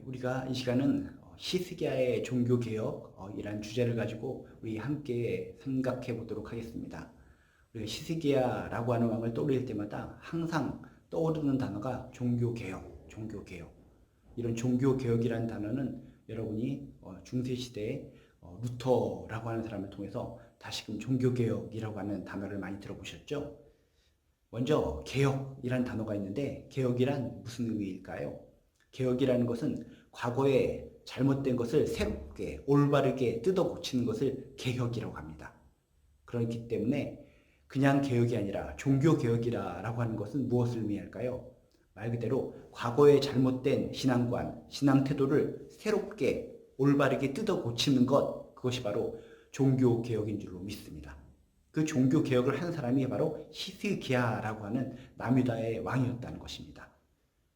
우리가 이 시간은 히스기야의 종교개혁이라는 주제를 가지고 우리 함께 생각해 보도록 하겠습니다. 우리가 히스기야라고 하는 왕을 떠올릴 때마다 항상 떠오르는 단어가 종교개혁. 이런 종교개혁이라는 단어는 여러분이 중세시대에 루터라고 하는 사람을 통해서 다시금 종교개혁이라고 하는 단어를 많이 들어보셨죠? 먼저 개혁이라는 단어가 있는데 개혁이란 무슨 의미일까요? 개혁이라는 것은 과거에 잘못된 것을 새롭게 올바르게 뜯어 고치는 것을 개혁이라고 합니다. 그렇기 때문에 그냥 개혁이 아니라 종교개혁이라고 하는 것은 무엇을 의미할까요? 말 그대로 과거에 잘못된 신앙관, 신앙태도를 새롭게 올바르게 뜯어 고치는 것, 그것이 바로 종교개혁인 줄로 믿습니다. 그 종교개혁을 한 사람이 바로 히스기야라고 하는 남유다의 왕이었다는 것입니다.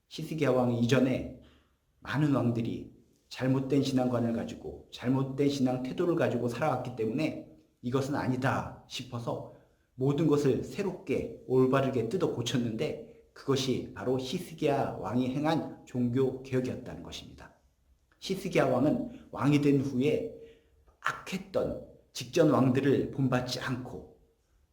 히스기야 왕 이전에 많은 왕들이 잘못된 신앙관을 가지고 잘못된 신앙 태도를 가지고 살아왔기 때문에 이것은 아니다 싶어서 모든 것을 새롭게 올바르게 뜯어 고쳤는데 그것이 바로 히스기야 왕이 행한 종교개혁이었다는 것입니다. 히스기야 왕은 왕이 된 후에 악했던 직전 왕들을 본받지 않고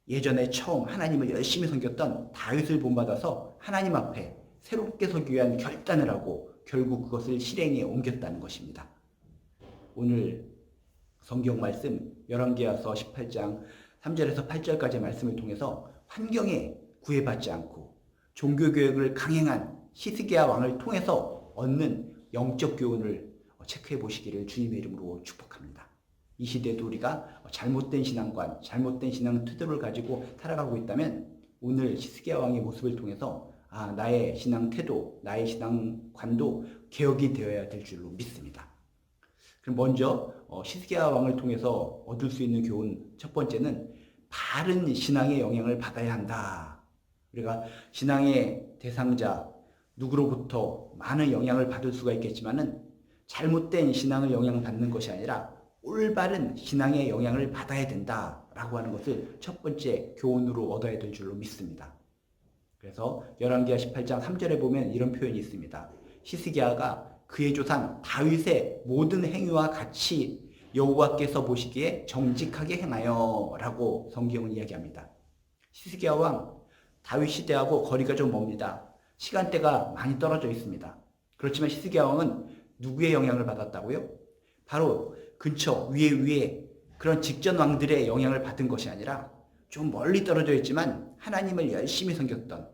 예전에 처음 하나님을 열심히 섬겼던 다윗을 본받아서 하나님 앞에 새롭게 서기 위한 결단을 하고 결국 그것을 실행에 옮겼다는 것입니다. 오늘 성경 말씀 열왕기하서 18장 3절에서 8절까지의 말씀을 통해서 환경에 구애받지 않고 종교개혁을 강행한 히스기야 왕을 통해서 얻는 영적 교훈을 체크해 보시기를 주님의 이름으로 축복합니다. 이 시대도 우리가 잘못된 신앙관, 잘못된 신앙 태도를 가지고 살아가고 있다면 오늘 히스기야 왕의 모습을 통해서 나의 신앙 태도, 나의 신앙관도 개혁이 되어야 될 줄로 믿습니다. 그럼 먼저 히스기야 왕을 통해서 얻을 수 있는 교훈 첫 번째는 바른 신앙의 영향을 받아야 한다. 우리가 신앙의 대상자 누구로부터 많은 영향을 받을 수가 있겠지만은 잘못된 신앙을 영향받는 것이 아니라 올바른 신앙의 영향을 받아야 된다라고 하는 것을 첫 번째 교훈으로 얻어야 될 줄로 믿습니다. 그래서 열왕기하 18장 3절에 보면 이런 표현이 있습니다. 히스기야가 그의 조상 다윗의 모든 행위와 같이 여호와께서 보시기에 정직하게 행하여 라고 성경은 이야기합니다. 히스기야 왕 다윗 시대하고 거리가 좀 멉니다. 시간대가 많이 떨어져 있습니다. 그렇지만 히스기야 왕은 누구의 영향을 받았다고요? 바로 근처 위에 그런 직전 왕들의 영향을 받은 것이 아니라 좀 멀리 떨어져 있지만 하나님을 열심히 섬겼던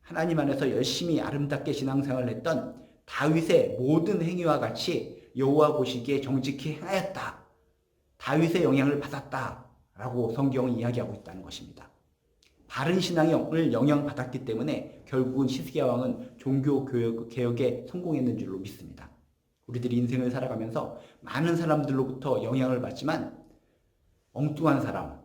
하나님 안에서 열심히 아름답게 신앙생활을 했던 다윗의 모든 행위와 같이 여호와 보시기에 정직히 행하였다. 다윗의 영향을 받았다라고 성경은 이야기하고 있다는 것입니다. 바른 신앙을 영향받았기 때문에 결국은 히스기야 왕은 종교개혁에 성공했는 줄로 믿습니다. 우리들이 인생을 살아가면서 많은 사람들로부터 영향을 받지만 엉뚱한 사람,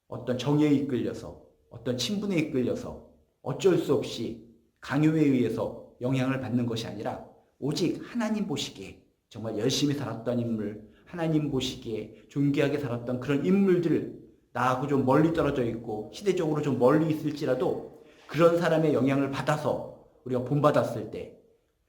어떤 정의에 이끌려서 어떤 친분에 이끌려서 어쩔 수 없이 강요에 의해서 영향을 받는 것이 아니라 오직 하나님 보시기에 정말 열심히 살았던 인물, 하나님 보시기에 존귀하게 살았던 그런 인물들 나하고 좀 멀리 떨어져 있고 시대적으로 좀 멀리 있을지라도 그런 사람의 영향을 받아서 우리가 본받았을 때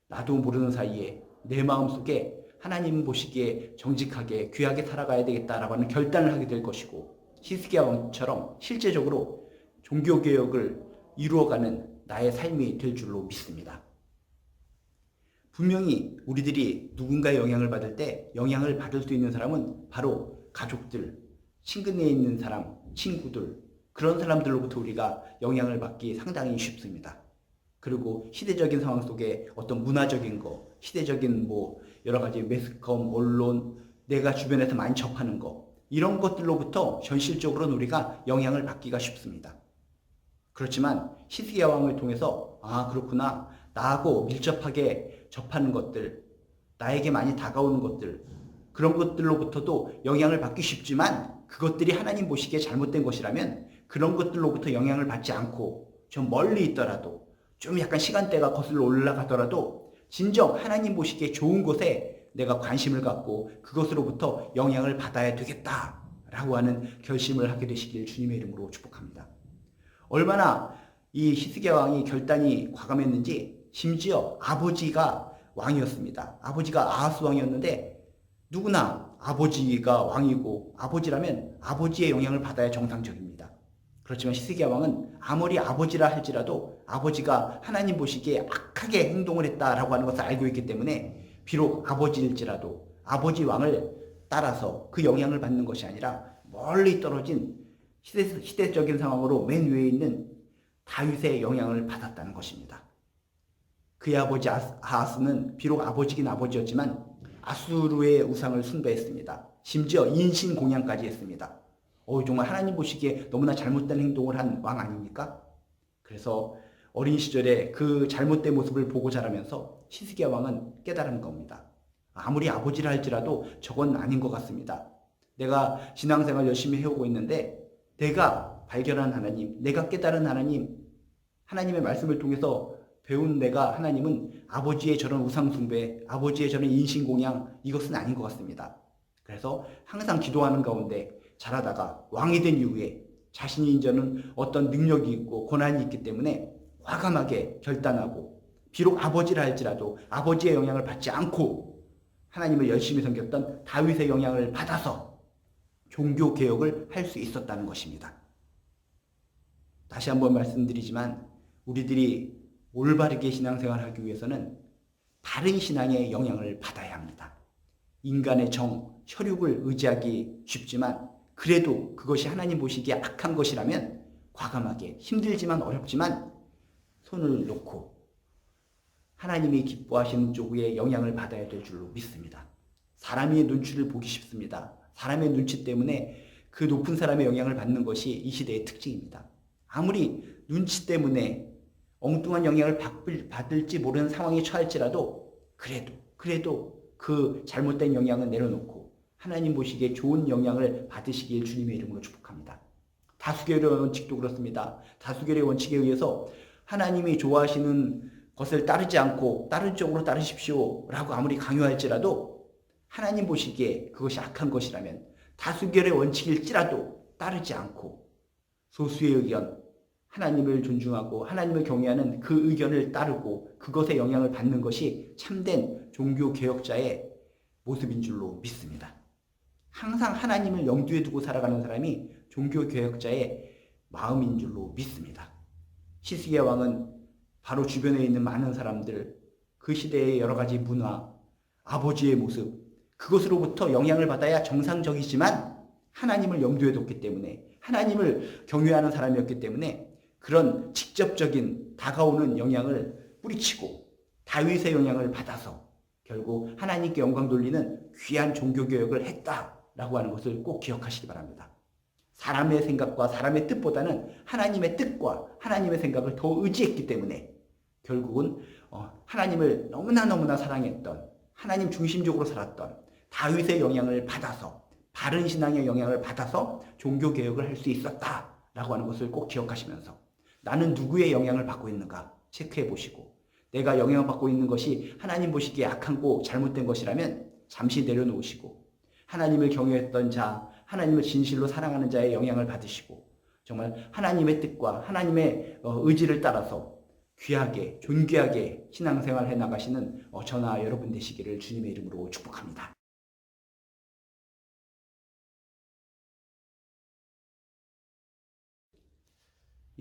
나도 모르는 사이에 내 마음속에 하나님 보시기에 정직하게 귀하게 살아가야 되겠다라고 하는 결단을 하게 될 것이고 히스기야 왕처럼 실제적으로 종교개혁을 이루어가는 나의 삶이 될 줄로 믿습니다. 분명히 우리들이 누군가의 영향을 받을 때 영향을 받을 수 있는 사람은 바로 가족들, 친근해 있는 사람, 친구들 그런 사람들로부터 우리가 영향을 받기 상당히 쉽습니다. 그리고 시대적인 상황 속에 어떤 문화적인 거, 시대적인 여러 가지 매스컴, 언론, 내가 주변에서 많이 접하는 거 이런 것들로부터 현실적으로는 우리가 영향을 받기가 쉽습니다. 그렇지만 히스기야 왕을 통해서 그렇구나 나하고 밀접하게 접하는 것들 나에게 많이 다가오는 것들 그런 것들로부터도 영향을 받기 쉽지만 그것들이 하나님 보시기에 잘못된 것이라면 그런 것들로부터 영향을 받지 않고 좀 멀리 있더라도 좀 약간 시간대가 거슬러 올라가더라도 진정 하나님 보시기에 좋은 곳에 내가 관심을 갖고 그것으로부터 영향을 받아야 되겠다라고 하는 결심을 하게 되시길 주님의 이름으로 축복합니다. 얼마나 이 히스기야 왕이 결단이 과감했는지 심지어 아버지가 왕이었습니다. 아버지가 아하스 왕이었는데 누구나 아버지가 왕이고 아버지라면 아버지의 영향을 받아야 정상적입니다. 그렇지만 히스기야 왕은 아무리 아버지라 할지라도 아버지가 하나님 보시기에 악하게 행동을 했다라고 하는 것을 알고 있기 때문에 비록 아버지일지라도 아버지 왕을 따라서 그 영향을 받는 것이 아니라 멀리 떨어진 시대적인 상황으로 맨 위에 있는 다윗의 영향을 받았다는 것입니다. 그의 아버지 아하스는 비록 아버지긴 아버지였지만 아수르의 우상을 숭배했습니다. 심지어 인신공양까지 했습니다. 정말 하나님 보시기에 너무나 잘못된 행동을 한 왕 아닙니까? 그래서 어린 시절에 그 잘못된 모습을 보고 자라면서 히스기야 왕은 깨달은 겁니다. 아무리 아버지라 할지라도 저건 아닌 것 같습니다. 내가 신앙생활 열심히 해오고 있는데 내가 발견한 하나님, 내가 깨달은 하나님, 하나님의 말씀을 통해서 배운 내가 하나님은 아버지의 저런 우상숭배, 아버지의 저런 인신공양, 이것은 아닌 것 같습니다. 그래서 항상 기도하는 가운데 자라다가 왕이 된 이후에 자신이 이제는 어떤 능력이 있고 권한이 있기 때문에 과감하게 결단하고 비록 아버지라 할지라도 아버지의 영향을 받지 않고 하나님을 열심히 섬겼던 다윗의 영향을 받아서 종교개혁을 할 수 있었다는 것입니다. 다시 한번 말씀드리지만 우리들이 올바르게 신앙생활하기 위해서는 바른 신앙의 영향을 받아야 합니다. 인간의 정, 혈육을 의지하기 쉽지만 그래도 그것이 하나님 보시기에 악한 것이라면 과감하게 힘들지만 어렵지만 손을 놓고 하나님이 기뻐하시는 쪽의 영향을 받아야 될 줄로 믿습니다. 사람의 눈치를 보기 쉽습니다. 사람의 눈치 때문에 그 높은 사람의 영향을 받는 것이 이 시대의 특징입니다. 아무리 눈치 때문에 엉뚱한 영향을 받을지 모르는 상황에 처할지라도 그래도 그 잘못된 영향은 내려놓고 하나님 보시기에 좋은 영향을 받으시길 주님의 이름으로 축복합니다. 다수결의 원칙도 그렇습니다. 다수결의 원칙에 의해서 하나님이 좋아하시는 것을 따르지 않고 다른 쪽으로 따르십시오 라고 아무리 강요할지라도 하나님 보시기에 그것이 악한 것이라면 다수결의 원칙일지라도 따르지 않고 소수의 의견, 하나님을 존중하고 하나님을 경외하는 그 의견을 따르고 그것에 영향을 받는 것이 참된 종교개혁자의 모습인 줄로 믿습니다. 항상 하나님을 염두에 두고 살아가는 사람이 종교개혁자의 마음인 줄로 믿습니다. 히스기야 왕은 바로 주변에 있는 많은 사람들, 그 시대의 여러 가지 문화, 아버지의 모습, 그것으로부터 영향을 받아야 정상적이지만 하나님을 염두에 뒀기 때문에 하나님을 경외하는 사람이었기 때문에 그런 직접적인 다가오는 영향을 뿌리치고 다윗의 영향을 받아서 결국 하나님께 영광 돌리는 귀한 종교개혁을 했다라고 하는 것을 꼭 기억하시기 바랍니다. 사람의 생각과 사람의 뜻보다는 하나님의 뜻과 하나님의 생각을 더 의지했기 때문에 결국은 하나님을 너무나 사랑했던 하나님 중심적으로 살았던 다윗의 영향을 받아서 바른 신앙의 영향을 받아서 종교개혁을 할 수 있었다라고 하는 것을 꼭 기억하시면서 나는 누구의 영향을 받고 있는가 체크해 보시고 내가 영향을 받고 있는 것이 하나님 보시기에 악하고 잘못된 것이라면 잠시 내려놓으시고 하나님을 경외했던 자, 하나님을 진실로 사랑하는 자의 영향을 받으시고 정말 하나님의 뜻과 하나님의 의지를 따라서 귀하게 존귀하게 신앙생활 해나가시는 저나 여러분 되시기를 주님의 이름으로 축복합니다.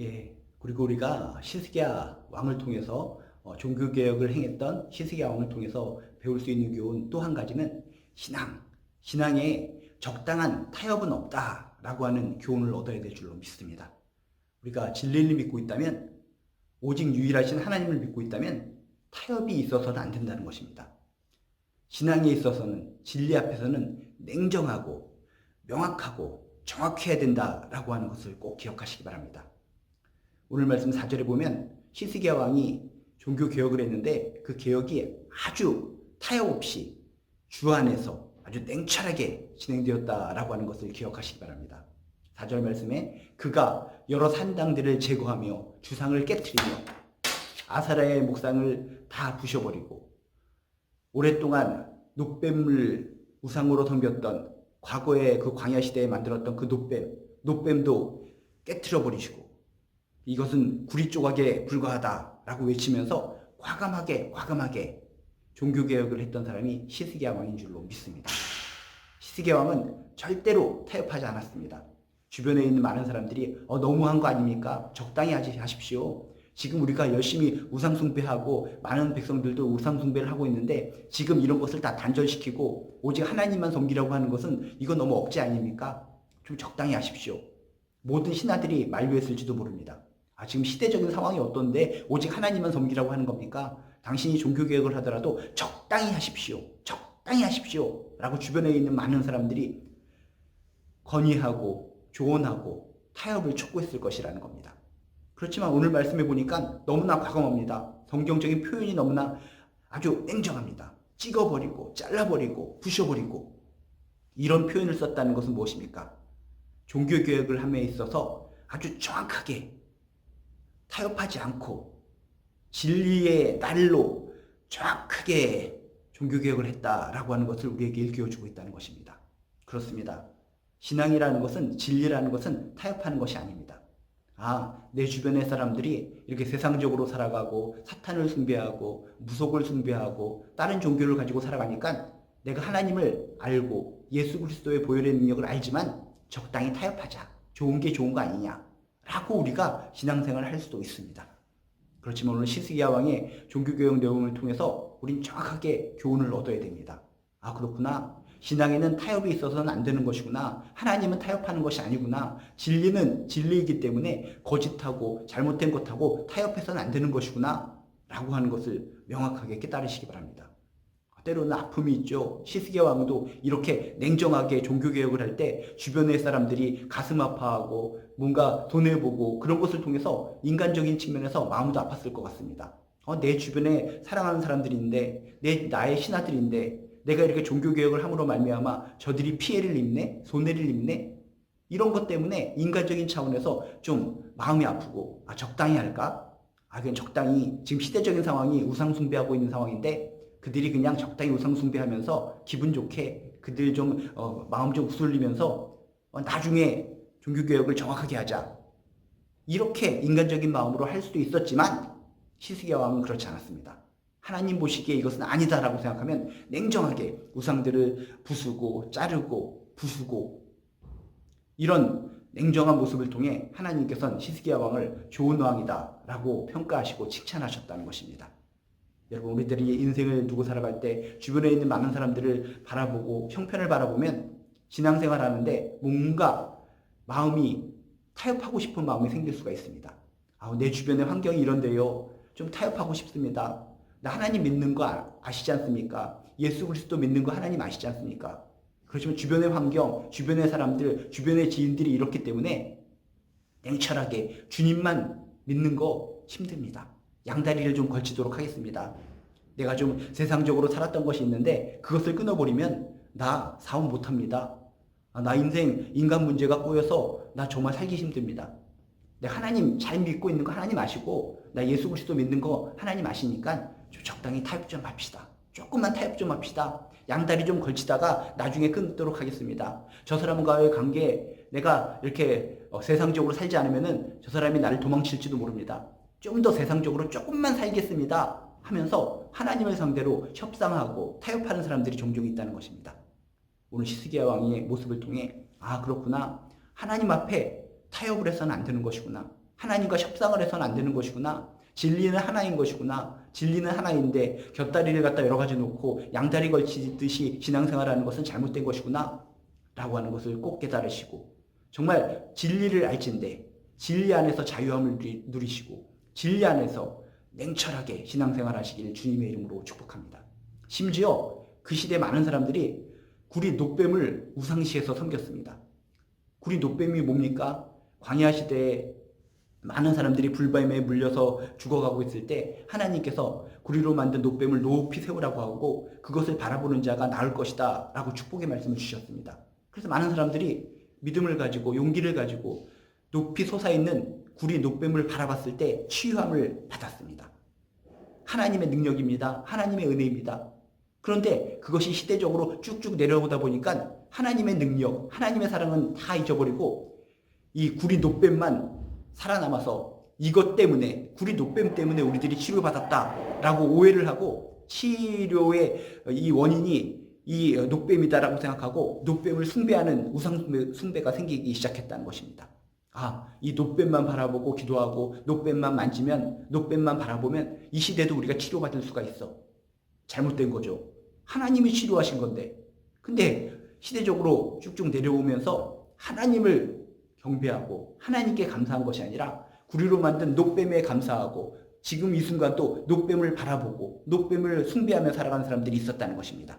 예, 그리고 우리가 히스기야 왕을 통해서 종교개혁을 행했던 히스기야 왕을 통해서 배울 수 있는 교훈 또 한 가지는 신앙에 적당한 타협은 없다라고 하는 교훈을 얻어야 될 줄로 믿습니다. 우리가 진리를 믿고 있다면 오직 유일하신 하나님을 믿고 있다면 타협이 있어서는 안 된다는 것입니다. 신앙에 있어서는 진리 앞에서는 냉정하고 명확하고 정확해야 된다라고 하는 것을 꼭 기억하시기 바랍니다. 오늘 말씀 4절에 보면 히스기야 왕이 종교 개혁을 했는데 그 개혁이 아주 타협 없이 주 안에서 아주 냉철하게 진행되었다라고 하는 것을 기억하시기 바랍니다. 4절 말씀에 그가 여러 산당들을 제거하며 주상을 깨트리며 아사라의 목상을 다 부셔버리고 오랫동안 녹뱀을 우상으로 섬겼던 과거의 그 광야 시대에 만들었던 그 녹뱀도 깨트려 버리시고 이것은 구리 조각에 불과하다라고 외치면서 과감하게 종교개혁을 했던 사람이 히스기야 왕인 줄로 믿습니다. 히스기야 왕은 절대로 타협하지 않았습니다. 주변에 있는 많은 사람들이 너무한 거 아닙니까? 적당히 하십시오. 지금 우리가 열심히 우상숭배하고 많은 백성들도 우상숭배를 하고 있는데 지금 이런 것을 다 단절시키고 오직 하나님만 섬기라고 하는 것은 이건 너무 억지 아닙니까? 좀 적당히 하십시오. 모든 신하들이 만류했을지도 모릅니다. 지금 시대적인 상황이 어떤데 오직 하나님만 섬기라고 하는 겁니까? 당신이 종교개혁을 하더라도 적당히 하십시오. 적당히 하십시오. 라고 주변에 있는 많은 사람들이 건의하고 조언하고 타협을 촉구했을 것이라는 겁니다. 그렇지만 오늘 말씀해 보니까 너무나 과감합니다. 성경적인 표현이 너무나 아주 냉정합니다. 찍어버리고 잘라버리고 부셔버리고 이런 표현을 썼다는 것은 무엇입니까? 종교개혁을 함에 있어서 아주 정확하게 타협하지 않고 진리의 날로 정확하게 종교개혁을 했다라고 하는 것을 우리에게 일깨워주고 있다는 것입니다. 그렇습니다. 신앙이라는 것은, 진리라는 것은 타협하는 것이 아닙니다. 내 주변의 사람들이 이렇게 세상적으로 살아가고 사탄을 숭배하고 무속을 숭배하고 다른 종교를 가지고 살아가니까 내가 하나님을 알고 예수 그리스도의 보혈의 능력을 알지만 적당히 타협하자. 좋은 게 좋은 거 아니냐 라고 우리가 신앙생활을 할 수도 있습니다. 그렇지만 오늘 히스기야 왕의 종교개혁 내용을 통해서 우린 정확하게 교훈을 얻어야 됩니다. 그렇구나. 신앙에는 타협이 있어서는 안 되는 것이구나. 하나님은 타협하는 것이 아니구나. 진리는 진리이기 때문에 거짓하고 잘못된 것하고 타협해서는 안 되는 것이구나 라고 하는 것을 명확하게 깨달으시기 바랍니다. 때로는 아픔이 있죠. 히스기야 왕도 이렇게 냉정하게 종교개혁을 할 때 주변의 사람들이 가슴 아파하고 뭔가 손해보고 그런 것을 통해서 인간적인 측면에서 마음도 아팠을 것 같습니다. 내 주변에 사랑하는 사람들인데 나의 신하들인데 내가 이렇게 종교개혁을 함으로 말미암아 저들이 피해를 입네? 손해를 입네? 이런 것 때문에 인간적인 차원에서 좀 마음이 아프고 적당히 할까? 그냥 적당히 지금 시대적인 상황이 우상숭배하고 있는 상황인데 그들이 그냥 적당히 우상숭배하면서 기분 좋게 그들 좀 마음 좀 웃돌리면서 나중에 종교개혁을 정확하게 하자. 이렇게 인간적인 마음으로 할 수도 있었지만 히스기야 왕은 그렇지 않았습니다. 하나님 보시기에 이것은 아니다라고 생각하면 냉정하게 우상들을 부수고 자르고 부수고 이런 냉정한 모습을 통해 하나님께서는 히스기야 왕을 좋은 왕이다라고 평가하시고 칭찬하셨다는 것입니다. 여러분 우리들이 인생을 두고 살아갈 때 주변에 있는 많은 사람들을 바라보고 형편을 바라보면 신앙생활 하는데 뭔가 마음이 타협하고 싶은 마음이 생길 수가 있습니다. 내 주변의 환경이 이런데요. 좀 타협하고 싶습니다. 나 하나님 믿는 거 아시지 않습니까? 예수 그리스도 믿는 거 하나님 아시지 않습니까? 그렇지만 주변의 환경, 주변의 사람들, 주변의 지인들이 이렇기 때문에 냉철하게 주님만 믿는 거 힘듭니다. 양다리를 좀 걸치도록 하겠습니다. 내가 좀 세상적으로 살았던 것이 있는데 그것을 끊어버리면 나 사업 못합니다. 나 인생 인간 문제가 꼬여서 나 정말 살기 힘듭니다. 내가 하나님 잘 믿고 있는 거 하나님 아시고 나 예수 그리스도 믿는 거 하나님 아시니까 좀 적당히 타협 좀 합시다. 조금만 타협 좀 합시다. 양다리 좀 걸치다가 나중에 끊도록 하겠습니다. 저 사람과의 관계 내가 이렇게 세상적으로 살지 않으면은 저 사람이 나를 도망칠지도 모릅니다. 좀 더 세상적으로 조금만 살겠습니다 하면서 하나님을 상대로 협상하고 타협하는 사람들이 종종 있다는 것입니다. 오늘 히스기야 왕의 모습을 통해 그렇구나. 하나님 앞에 타협을 해서는 안 되는 것이구나. 하나님과 협상을 해서는 안 되는 것이구나. 진리는 하나인 것이구나. 진리는 하나인데 곁다리를 갖다 여러 가지 놓고 양다리 걸치듯이 신앙생활하는 것은 잘못된 것이구나 라고 하는 것을 꼭 깨달으시고 정말 진리를 알진대 진리 안에서 자유함을 누리시고 진리 안에서 냉철하게 신앙생활 하시길 주님의 이름으로 축복합니다. 심지어 그 시대 많은 사람들이 구리 놋뱀을 우상시해서 섬겼습니다. 구리 놋뱀이 뭡니까? 광야 시대에 많은 사람들이 불뱀에 물려서 죽어가고 있을 때 하나님께서 구리로 만든 놋뱀을 높이 세우라고 하고 그것을 바라보는 자가 나을 것이다 라고 축복의 말씀을 주셨습니다. 그래서 많은 사람들이 믿음을 가지고 용기를 가지고 높이 솟아있는 구리 놋뱀을 바라봤을 때 치유함을 받았습니다. 하나님의 능력입니다. 하나님의 은혜입니다. 그런데 그것이 시대적으로 쭉쭉 내려오다 보니까 하나님의 능력, 하나님의 사랑은 다 잊어버리고 이 구리 놋뱀만 살아남아서 이것 때문에 구리 놋뱀 때문에 우리들이 치료받았다라고 오해를 하고 치료의 이 원인이 이 녹뱀이다라고 생각하고 녹뱀을 숭배하는 우상 숭배가 생기기 시작했다는 것입니다. 이 녹뱀만 바라보고 기도하고 녹뱀만 만지면, 녹뱀만 바라보면 이 시대도 우리가 치료받을 수가 있어. 잘못된 거죠. 하나님이 치료하신 건데. 근데 시대적으로 쭉쭉 내려오면서 하나님을 경배하고 하나님께 감사한 것이 아니라 구리로 만든 녹뱀에 감사하고 지금 이 순간 또 녹뱀을 바라보고 녹뱀을 숭배하며 살아가는 사람들이 있었다는 것입니다.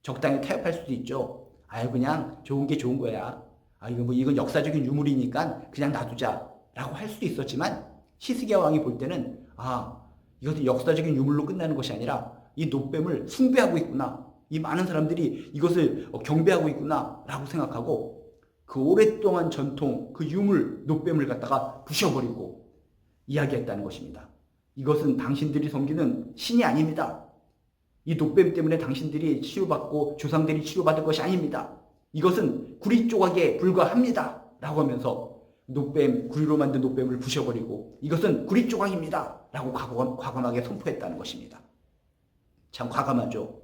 적당히 타협할 수도 있죠. 그냥 좋은 게 좋은 거야. 이건 역사적인 유물이니까 그냥 놔두자 라고 할 수도 있었지만, 히스기야 왕이 볼 때는 이것은 역사적인 유물로 끝나는 것이 아니라 이 녹뱀을 숭배하고 있구나, 이 많은 사람들이 이것을 경배하고 있구나 라고 생각하고 그 오랫동안 전통, 그 유물 녹뱀을 갖다가 부셔버리고 이야기했다는 것입니다. 이것은 당신들이 섬기는 신이 아닙니다. 이 녹뱀 때문에 당신들이 치료받고 조상들이 치료받을 것이 아닙니다. 이것은 구리 조각에 불과합니다 라고 하면서 구리로 만든 녹뱀을 부셔버리고 이것은 구리 조각입니다 라고 과감하게 선포했다는 것입니다. 참 과감하죠.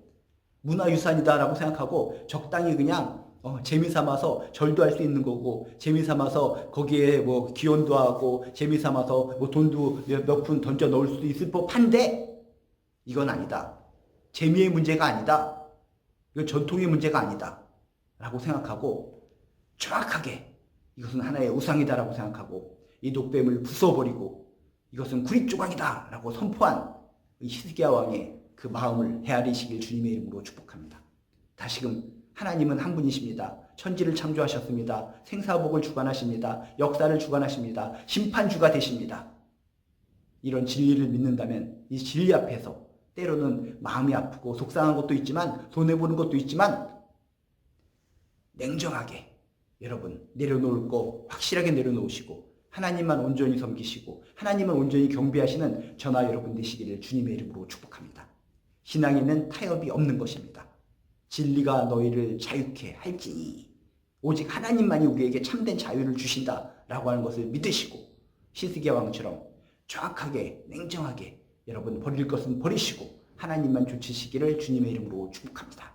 문화유산이다 라고 생각하고 적당히 그냥 재미삼아서 절도 할 수 있는 거고, 재미삼아서 거기에 기원도 하고, 재미삼아서 돈도 몇 푼 던져 넣을 수도 있을 법한데, 이건 아니다. 재미의 문제가 아니다. 이건 전통의 문제가 아니다 라고 생각하고 정확하게 이것은 하나의 우상이다라고 생각하고 이 녹뱀을 부숴버리고 이것은 구리 조각이다 라고 선포한 히스기야 왕의 그 마음을 헤아리시길 주님의 이름으로 축복합니다. 다시금 하나님은 한 분이십니다. 천지를 창조하셨습니다. 생사복을 주관하십니다. 역사를 주관하십니다. 심판주가 되십니다. 이런 진리를 믿는다면 이 진리 앞에서 때로는 마음이 아프고 속상한 것도 있지만, 손해보는 것도 있지만, 냉정하게 여러분 내려놓을 거 확실하게 내려놓으시고 하나님만 온전히 섬기시고 하나님만 온전히 경배하시는 저나 여러분 되시기를 주님의 이름으로 축복합니다. 신앙에는 타협이 없는 것입니다. 진리가 너희를 자유케 할지니 오직 하나님만이 우리에게 참된 자유를 주신다라고 하는 것을 믿으시고 히스기야 왕처럼 정확하게 냉정하게 여러분 버릴 것은 버리시고 하나님만 좇으시기를 주님의 이름으로 축복합니다.